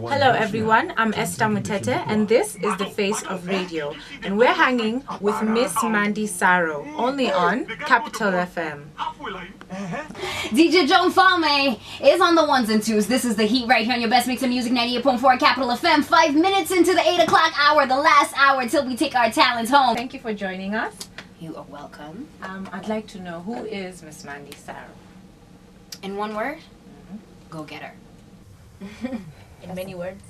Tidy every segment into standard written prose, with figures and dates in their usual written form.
Hello everyone, I'm Esther Mutete and this is The Face of Radio, and we're hanging with Miss Mandi Sarro, only on Capital FM. DJ Joan Fame is on the ones and twos. This is the heat right here on your best mix of music, 98.4 Capital FM. 5 minutes into the 8 o'clock hour, the last hour till we take our talents home. Thank you for joining us. You are welcome. I'd like to know, who is Miss Mandi Sarro? In one word, go get her. In many words?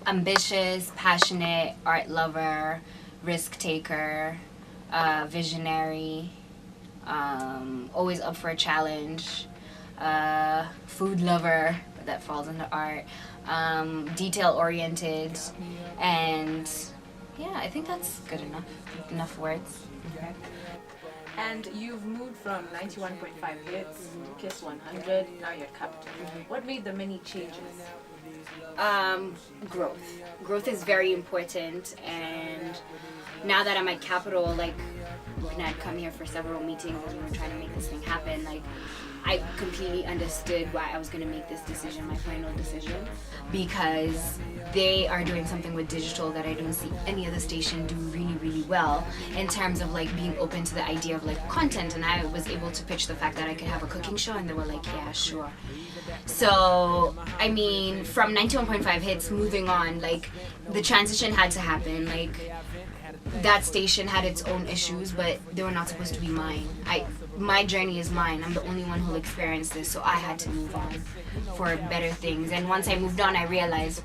Ambitious, passionate, art lover, risk taker, visionary, always up for a challenge, food lover, but that falls into art, detail oriented, and yeah, I think that's good enough words. Okay. And you've moved from 91.5 hits, Kiss 100, now you're Capital. What made the many changes? Growth is very important, and now that I'm at Capital, like, when I'd come here for several meetings and we were trying to make this thing happen, like, I completely understood why I was going to make this decision, my final decision, because they are doing something with digital that I don't see any other station do really, really well in terms of like being open to the idea of like content. And I was able to pitch the fact that I could have a cooking show, and they were like, yeah, sure. So, I mean, from 91.5 hits moving on, like, the transition had to happen. Like, that station had its own issues, but they were not supposed to be mine. My journey is mine. I'm the only one who'll experience this, so I had to move on for better things. And once I moved on, I realized,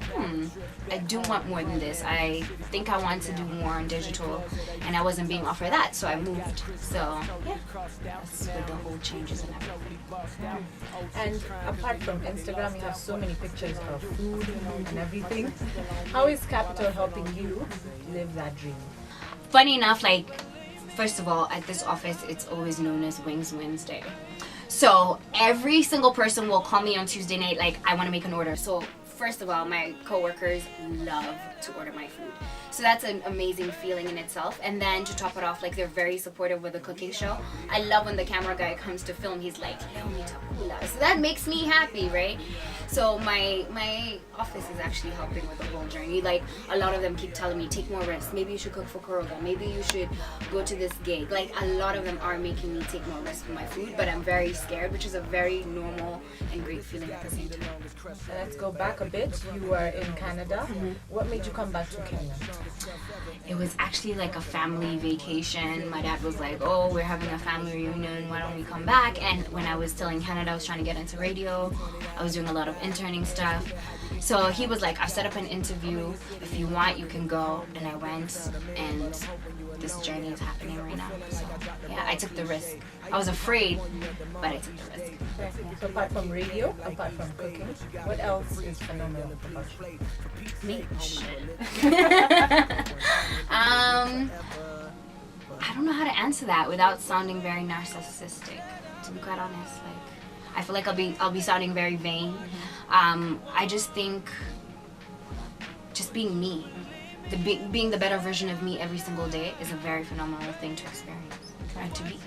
I do want more than this. I think I want to do more on digital, and I wasn't being offered that, so I moved. So, yeah, that's with the whole changes and everything. And apart from Instagram, you have so many pictures of food and everything. How is Capital helping you live that dream? Funny enough, like, first of all, at this office, it's always known as Wings Wednesday. So every single person will call me on Tuesday night, like, I want to make an order. So first of all, my coworkers love to order my food. So that's an amazing feeling in itself. And then to top it off, like, they're very supportive with the cooking show. I love when the camera guy comes to film, he's like, so that makes me happy, right? So my office is actually helping with the whole journey. Like, a lot of them keep telling me, take more risks. Maybe you should cook for Kuroga. Maybe you should go to this gig. Like, a lot of them are making me take more risks with my food, but I'm very scared, which is a very normal and great feeling at the same time. Let's go back a bit. You were in Canada. What made you come back to Kenya? It was actually like a family vacation. My dad was like, oh, we're having a family reunion, why don't we come back? And when I was still in Canada, I was trying to get into radio. I was doing a lot of interning stuff. So he was like, I've set up an interview. If you want, you can go. And I went, and this journey is happening right now. So yeah, I took the risk. I was afraid, but I took the risk. So apart from radio, apart from cooking, what else is phenomenal about you? Me? I don't know how to answer that without sounding very narcissistic, to be quite honest. Like, I feel like I'll be sounding very vain. I just think just being me, being the better version of me every single day is a very phenomenal thing to experience and to be.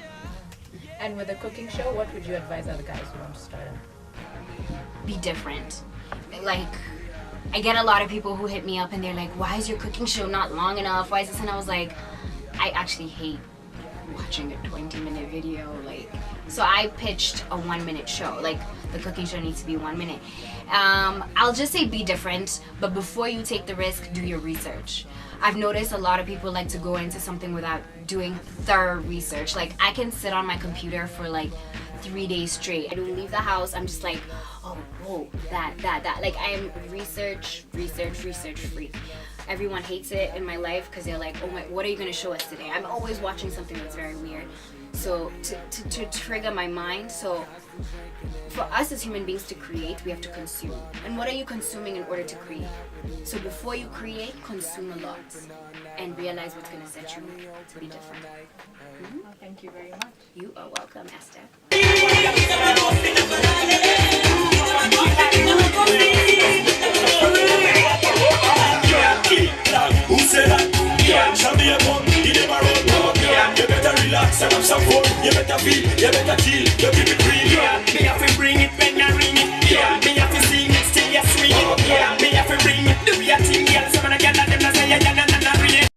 And with a cooking show, what would you advise other guys who want to start out? Be different. Like, I get a lot of people who hit me up and they're like, why is your cooking show not long enough? Why is this? And I was like, I actually hate watching a 20-minute video. Like, so I pitched a 1-minute show. Like, the cooking show needs to be 1 minute. I'll just say be different, but before you take the risk, do your research. I've noticed a lot of people like to go into something without doing thorough research. Like, I can sit on my computer for like 3 days straight. I don't leave the house. I'm just like, oh, whoa, that. Like, I am research freak. Everyone hates it in my life because they're like, oh my, what are you going to show us today? I'm always watching something that's very weird. So to trigger my mind. So for us as human beings to create, we have to consume. And what are you consuming in order to create? So before you create, consume a lot and realize what's going to set you to be different. Well, thank you very much. You are welcome, Esther. Yeah. dog. Who said that? Yeah, Jamaica, you never run. Yeah, you better relax and have some fun. You better feel, you better chill, you keep it real. Yeah, me have to bring it when I ring it. Yeah, me have to sing it till you swing it. Yeah, me have to bring